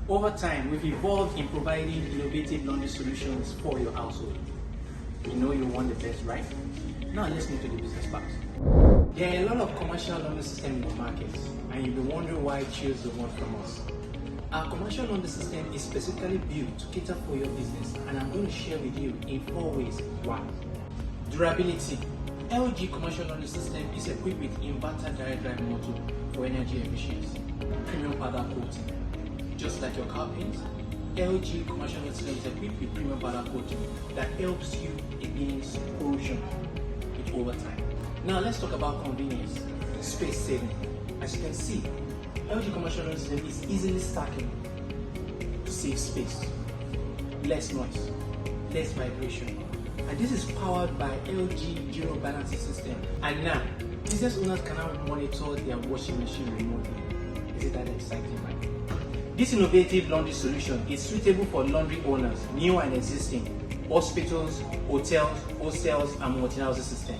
Over time, we've evolved in providing innovative laundry solutions for your household. You know you want the best, right? Now let's move to the business part. There are a lot of commercial laundry systems in the market, and you'll be wondering why I choose the one from us. Our commercial laundry system is specifically built to cater for your business, and I'm going to share with you in 4 ways why. Durability. LG commercial laundry system is equipped with inverter direct drive motor for energy efficiency. Premium powder coating. Just like your car paint, LG commercial laundry system is equipped with premium powder coating that helps you against corrosion with over time. Now let's talk about convenience, space saving. As you can see, LG commercial laundry system is easily stacking to save space, less noise, less vibration. And this is powered by LG Zero Balancing System. And now, business owners can now monitor their washing machine remotely. Is it that exciting, right? This innovative laundry solution is suitable for laundry owners, new and existing, hospitals, hotels, hostels, and multi-housing systems.